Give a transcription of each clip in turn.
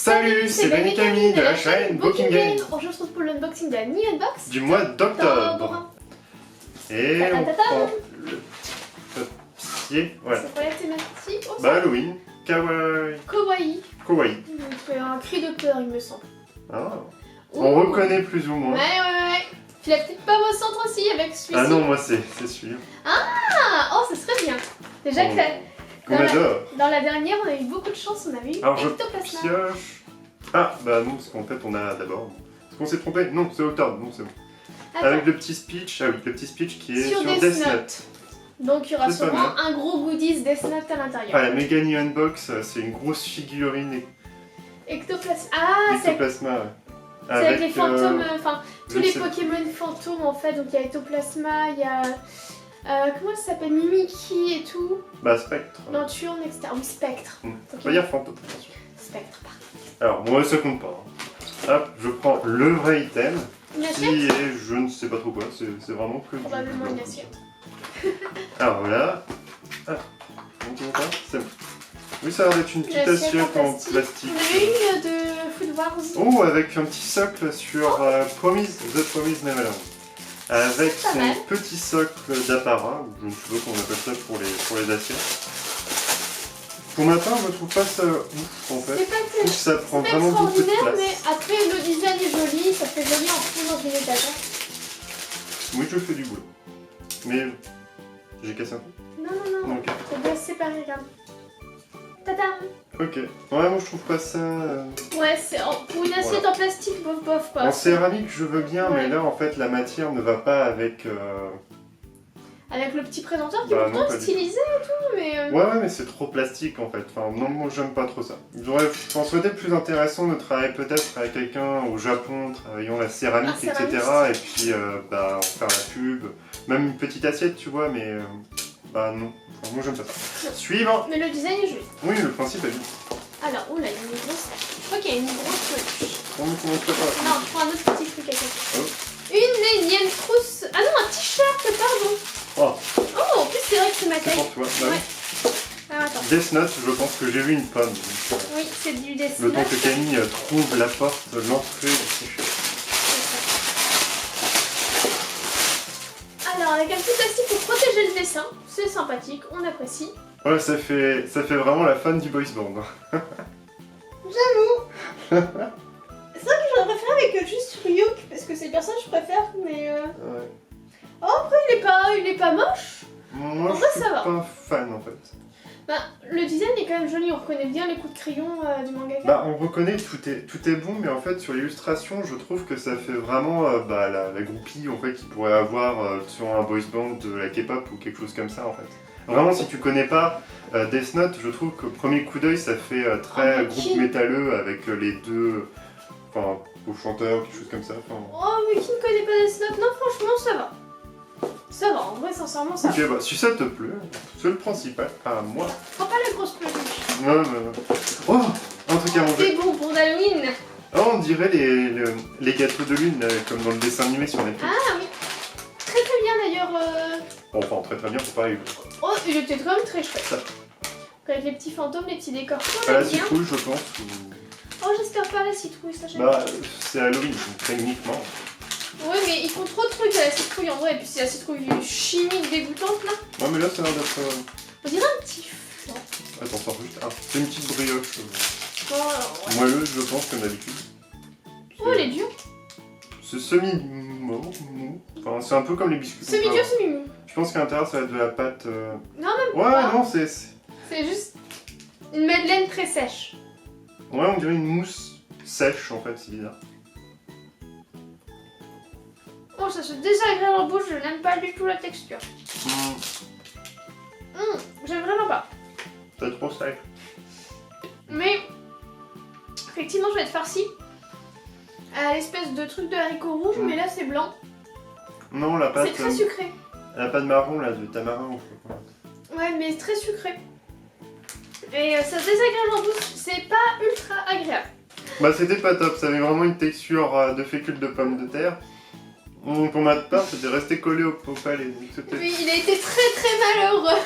Salut, c'est Ben et Camille de la chaîne Booking Game. Aujourd'hui on se retrouve pour l'unboxing de la New Unbox Du mois d'octobre. Et on prend le papier, voilà. C'est quoi la thématique? Oh, Bah Halloween, kawaii. Kawaii. Donc un cri de peur il me semble. Ah. On reconnaît plus ou moins. Ouais. Tu l'as peut-être pas au centre aussi avec celui-ci? Ah non, moi c'est celui-là. Ah, oh ça serait bien. Déjà que Qu'on adore. dans la dernière on a eu beaucoup de chance, on avait eu Alors je Ectoplasma. pioche. Ah bah non, parce qu'en fait on a d'abord... Est-ce qu'on s'est trompé? Non, c'est octobre, non c'est bon. Attends. Avec le petit speech, le petit speech qui est sur Death Death Note. Note. Donc il y aura C'est pas sûrement un gros goodies Death Note à l'intérieur. Ah, la Mega New Unbox, c'est une grosse figurine Ectoplasma. Ah, c'est Ectoplasma, ouais. avec les fantômes, enfin tous les sais. Pokémon fantômes en fait. Donc il y a Ectoplasma, il y a. Comment ça s'appelle, Mimikyu et tout. Bah Spectre. Nocturne, etc. Ou Spectre. On va dire fantôme, attention. Spectre, pardon. Alors, moi ça compte pas. Hein. Hop, je prends le vrai item. Une Qui assiette? est, je ne sais pas trop quoi, c'est vraiment que du Probablement blanc. une assiette. Alors voilà. Ah, on dit pas, c'est bon. Oui, ça a l'air d'être une petite assiette en plastique. On avait une de Food Wars. Oh, avec un petit socle sur The Promised Neverland. Avec Pas son mal. petit socle d'apparat, ou je ne sais pas comment on appelle ça pour les assiettes. Pour ma part, je ne trouve pas ça ouf en fait. C'est pas Je trouve que ça prend pas vraiment beaucoup de extraordinaire, mais place. après le design est joli, ça fait joli en fond dans une étagère. Oui, je fais du boulot. Mais j'ai cassé un peu. Non. Ok. Ça doit se séparer, regarde. Tadam! Ok. Ouais, moi je trouve pas ça. Ouais, pour une assiette en plastique, bof quoi. En céramique, je veux bien, Ouais. mais là en fait la matière ne va pas avec. Avec le petit présenteur qui est Bah, non, pourtant pas du stylisé et tout, mais. Ouais, mais c'est trop plastique en fait. Enfin, non, moi j'aime pas trop ça. J'aurais pensé peut-être plus intéressant de travailler peut-être avec quelqu'un au Japon, travaillant la céramique, Un etc. céramiste. Et puis bah, en faire la pub. Même une petite assiette, tu vois, mais. Bah non. Enfin, moi j'aime pas ça. Non. Suivant! Mais le design est joli. Oui, le principe est bien. Alors, oula, il y a une grosse. Je crois qu'il y a une grosse peluche. On ne commence pas par là. Non, je prends un autre petit truc à côté. Oh. Une énième trousse. Ah non, un t-shirt, pardon. Oh, Oh, en plus, c'est vrai que c'est ma c'est taille. pour toi. Bah, Ouais. oui. Alors, attends. Death Note, je pense que j'ai vu une pomme. Donc, Oui, c'est du Death le temps Note. que Camille trouve la porte, l'entrée de ses cheveux. Alors, avec un petit plastique pour protéger le dessin. C'est sympathique, on apprécie. Ouais, ça fait vraiment la fan du boys band. J'avoue. C'est vrai que j'aurais préféré avec juste Ryuk, parce que c'est le personnage que je préfère, mais. Ouais. Oh, après, il est pas moche. Moi, En je vrai, suis ça va. pas fan en fait. Bah, le design est quand même joli, on reconnaît bien les coups de crayon du mangaka. Bah, on reconnaît que tout est bon, mais en fait, sur l'illustration, je trouve que ça fait vraiment bah, la groupie en fait qu'il pourrait avoir sur un boys band de la K-pop ou quelque chose comme ça en fait. Vraiment, si tu connais pas Death Note, je trouve que premier coup d'œil, ça fait très Ah, groupe qui- métalleux avec les deux, enfin, au chanteur, quelque chose comme ça. Enfin... Oh, mais qui ne connaît pas Death Note? Non, franchement, ça va. Ça va, en vrai, sincèrement, ça va. Ok, bah, si ça te plaît, c'est le principal. Ah, moi. Prends pas la grosse peluche. Non. Oh, un truc à manger. C'est bon pour Halloween. Oh, on dirait les gâteaux de lune, comme dans le dessin animé sur Netflix. Ah oui. Très bien d'ailleurs. Bon, enfin, très bien, faut pas arriver. Oh, il était quand même très chouette. Ça. Avec les petits fantômes, les petits décors. Oh, À la j'aime bien. citrouille, je pense. Ou... Oh, j'espère pas la citrouille, ça j'aime Bah, c'est Halloween, donc techniquement. Ouais, mais ils font trop de trucs à la citrouille en vrai, et puis c'est la citrouille chimique dégoûtante là. Ouais, mais là, ça a l'air d'être. On dirait un petit flan. Attends, ça juste. Ah, c'est une petite brioche. Oh, ouais. Moelleuse, je pense, comme d'habitude. Oh, elle est dure. C'est semi-mou. Enfin, c'est un peu comme les biscuits. Semi-dur, semi-mou. Je pense qu'à l'intérieur, ça va être de la pâte. Non, même Ouais, pas. non, c'est. C'est juste une madeleine très sèche. Ouais, on dirait une mousse sèche en fait, c'est bizarre. Oh, ça se désagréable en bouche, je n'aime pas du tout la texture. J'aime vraiment pas. C'est trop sec. Mais, effectivement, je vais être farcie à l'espèce de truc de haricot rouge, mais là c'est blanc. Non, la pâte. C'est très sucré. La pâte marron là, de tamarin ou quoi. Ouais, mais très sucré. Et ça se désagréable en bouche, c'est pas ultra agréable. Bah, c'était pas top, ça avait vraiment une texture de fécule de pommes de terre. Pour ma part, c'était resté collé au palais. Oui, il a été très malheureux.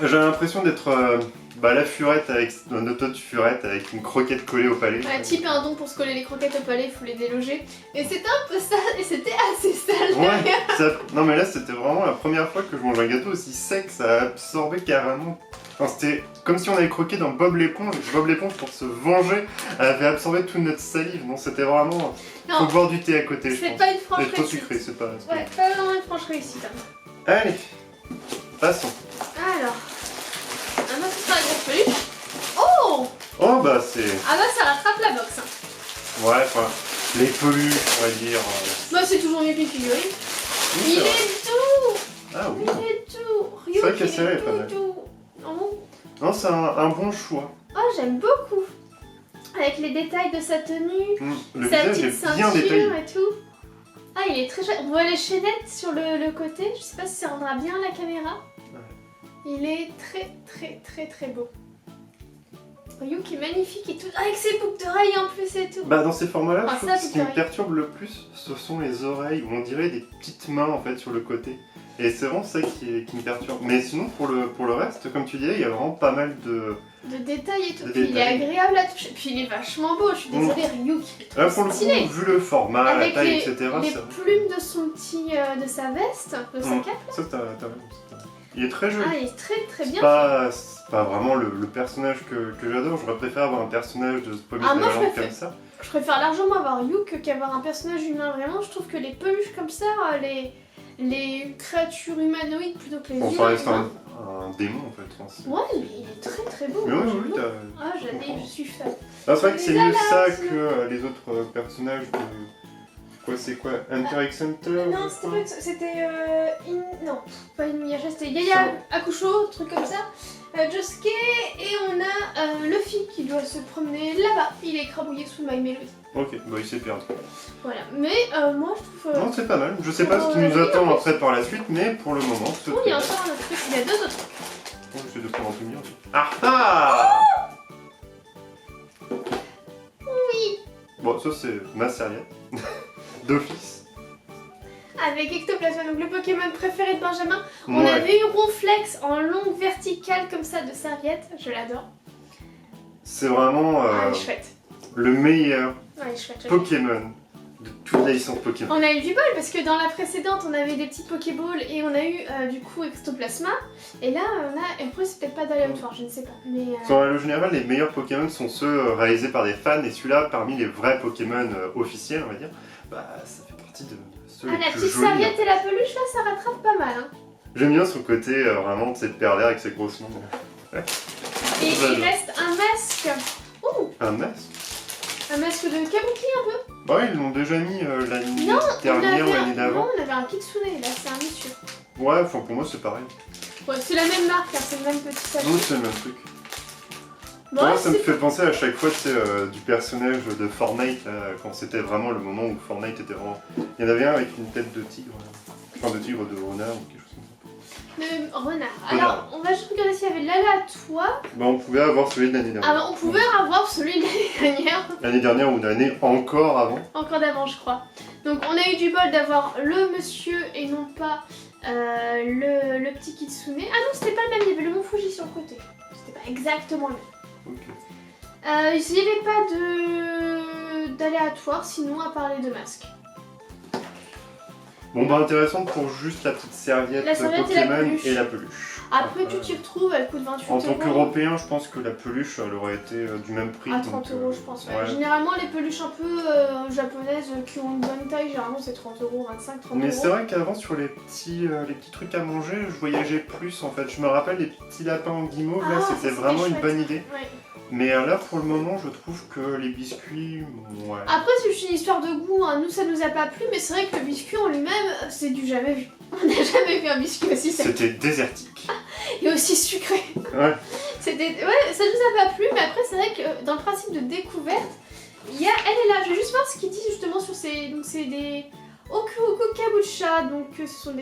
J'ai l'impression d'être Bah la furette avec notre autre furette avec une croquette collée au palais. Un type et un don pour se coller les croquettes au palais, il faut les déloger. Et c'était un peu sale, et c'était assez sale Ouais, derrière. non mais là c'était vraiment la première fois que je mange un gâteau aussi sec, ça a absorbé carrément. Enfin, c'était comme si on avait croqué dans Bob l'éponge, et Bob l'éponge pour se venger avait absorbé toute notre salive. Non, c'était vraiment... Faut Non, boire du thé à côté, je c'est pense. pas une franche C'est trop réussite. sucré, c'est pas... Ouais, pas vraiment une franche réussite. Hein. Allez, passons. Alors, ah bah ce sera la grosse peluche. Oh, Oh bah c'est... ah bah ça rattrape la box. Hein. Ouais, enfin, les peluches, on va dire... Bah c'est toujours mieux qu'une figurine. Oui, Il c'est vrai. est tout. Ah oui. Il est tout. C'est vrai Ryuk, que il celle-là est est pas mal. tout. Non. Non, c'est un bon choix. Oh, j'aime beaucoup. Avec les détails de sa tenue, Le sa visage petite est bien ceinture détaillé. et tout. Ah, il est très chouette. On voit les chaînettes sur le côté. Je sais pas si ça rendra bien à la caméra. Il est très très très très beau. Ryuk est magnifique et tout. Avec ses boucles d'oreilles en plus et tout. Bah dans ces formats-là, Ah, je trouve ça, que ce qui me c'est perturbe le plus, ce sont les oreilles, où on dirait des petites mains en fait sur le côté. Et c'est vraiment ça qui me perturbe. Mais sinon, pour le reste, comme tu disais, il y a vraiment pas mal de... De détails et tout. De Puis il est détails. agréable à toucher. Puis il est vachement beau. Je suis désolée, Ryuk. Il est Là, trop pour le stylé. coup, vu le format, Avec la taille, les, etc., les ça... plumes de son petit, de sa veste, de sa cape. Ça, t'as raison. Il est très joli. Ah, il est très très bien. C'est pas vraiment le personnage que j'adore. J'aurais préféré avoir un personnage de Promise Ah, moi, je Neverland préfère. comme ça. Je préfère largement avoir Ryuk qu'avoir un personnage humain. Vraiment, je trouve que les peluches comme ça, les créatures humanoïdes plutôt que les Bon, ça humains. reste un démon en fait. Enfin, c'est- Ouais, mais il est très très beau. Mais moi, oui, j'aime oui, beaucoup. t'as... Ah, j'adore, je suis fan. Ah, c'est vrai que c'est Les mieux alas, ça sinon. que les autres personnages de... Quoi, c'est quoi Hunter x Hunter Non, je c'était crois pas. C'était. Non, pas Inuyasha, c'était Yaya Hakusho, truc comme ça. Josuke, et on a Luffy qui doit se promener là-bas. Il est écrabouillé sous My Melody. Ok, bah il s'est perdu. Voilà, mais moi je trouve. Non, c'est pas mal. Je sais pas ce qui nous attend après par la suite, mais pour le moment, c'est Oh, il y a très encore un autre truc, il y a deux autres trucs. bien. J'essaie de prendre un souvenir. Ah ah Oui. Bon, ça c'est ma serviette. D'office. Avec Ectoplasma, donc le Pokémon préféré de Benjamin. On Ouais. avait eu Ronflex en longue verticale comme ça de serviette, je l'adore. C'est vraiment Ah, elle est chouette. le meilleur Ouais, elle est chouette, chouette. Pokémon de toute la licence Pokémon. On a eu du bol parce que dans la précédente on avait des petits Pokéballs et on a eu du coup Ectoplasma. Et là on a. Et après c'est peut-être pas d'aléatoire, je ne sais pas. Mais. En règle générale, les meilleurs Pokémon sont ceux réalisés par des fans, et celui-là, parmi les vrais Pokémon officiels, on va dire, bah ça fait partie de ceux Ah, les la plus petite jolis. serviette et la peluche là ça rattrape pas mal. Hein. J'aime bien son côté vraiment de cette perle avec ses grosses mains. Et il reste un masque. Oh, Un masque. un masque de Kabuki un peu. Bah ils l'ont déjà mis l'année Non, dernière ou l'année non, d'avant. on avait un Kitsune, là c'est un monsieur. Ouais, enfin pour moi c'est pareil. Ouais, c'est la même marque, hein, c'est le même petit sachet. Non, c'est le même truc. Bon, Moi, ça me c'est- fait penser à chaque fois, tu sais, du personnage de Fortnite, là, quand c'était vraiment le moment où Fortnite était vraiment... Il y en avait un avec une tête de tigre, enfin de tigre de renard ou quelque chose comme ça. Le renard. Alors, on va juste regarder s'il y avait de l'aléatoire. Bah on pouvait avoir celui de l'année dernière. Alors, on pouvait avoir celui de l'année dernière. L'année dernière ou l'année encore avant. Encore d'avant, je crois. Donc, on a eu du bol d'avoir le monsieur et non pas le petit Kitsune. Ah non, c'était pas le même, il y avait le Mont Fuji sur le côté. C'était pas exactement le même. Ok. Il n'y avait pas d'aléatoire, sinon à parler de masque. Bon bah intéressant pour juste la petite serviette, La serviette et la Pokémon peluche. et la peluche. Après, tu t'y retrouves, elle coûte 28 En tant euros. qu'Européen, je pense que la peluche, elle aurait été du même prix. À donc, 30 euros, je pense. Ouais. ouais. Généralement, les peluches un peu japonaises qui ont une bonne taille, généralement c'est 30 euros, 25, 30 Mais euros. c'est vrai qu'avant, sur les petits trucs à manger, je voyageais plus en fait. Je me rappelle les petits lapins en guimauve, là, Ah, ça, c'était c'était vraiment une chouette. bonne idée. Ouais. Mais là, pour le moment, je trouve que les biscuits, ouais. Après, c'est juste une histoire de goût, hein. Nous ça nous a pas plu, mais c'est vrai que le biscuit en lui-même, c'est du jamais vu. On n'a jamais vu un biscuit aussi sec C'était désertique. et aussi sucré. Ouais. Ouais, ça nous a pas plu, mais après, c'est vrai que dans le principe de découverte, elle est là. Je vais juste voir ce qu'il dit justement sur ces. Donc, c'est des. Okuoku Kabucha, donc ce sont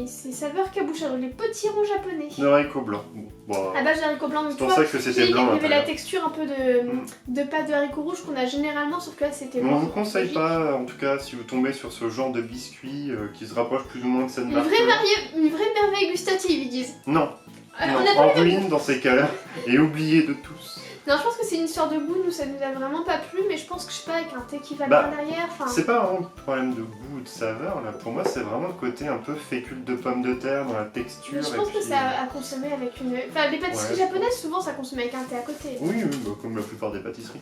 ces saveurs kabucha, donc les potirons japonais. Le haricot blanc. Bon, À base d'haricots blancs, donc c'est tu pour vois, ça que tu sais, c'était il y blanc. à avait la l'intérieur. texture un peu Mm. de pâte de haricots rouges qu'on a généralement, sauf que là c'était Mais on blanc. vous conseille pas, en tout cas, si vous tombez sur ce genre de biscuits qui se rapproche plus ou moins de cette Une marque. vraie merveille gustative, ils disent. Non, Non, on a en pas eu de- ruine dans ces cas-là, et oublié de tous. Non, je pense que c'est une histoire de goût, nous ça nous a vraiment pas plu, mais je pense que je sais pas, avec un thé qui va Bah, bien derrière, enfin... C'est pas vraiment un problème de goût ou de saveur, là. Pour moi, c'est vraiment le côté un peu fécule de pomme de terre dans la texture. Mais je et pense que puis- c'est à consommer avec une... Enfin, les pâtisseries Ouais. japonaises, souvent ça consomme avec un thé à côté. Oui, oui, bah, comme la plupart des pâtisseries.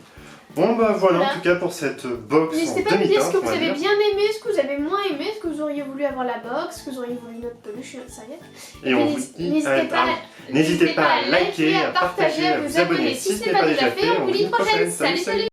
Bon, bah voilà, Voilà. en tout cas pour cette box N'hésitez en pas à nous dire ce demi-teinte, que on vous va avez dire. bien aimé, ce que vous avez moins aimé, ce que vous auriez voulu avoir la box, ce que vous auriez voulu notre peluche et notre serviette. Et on vous dit... N'hésitez pas à liker, à partager, à vous abonner si ce n'est pas déjà fait. On vous dit à une prochaine. Salut, salut.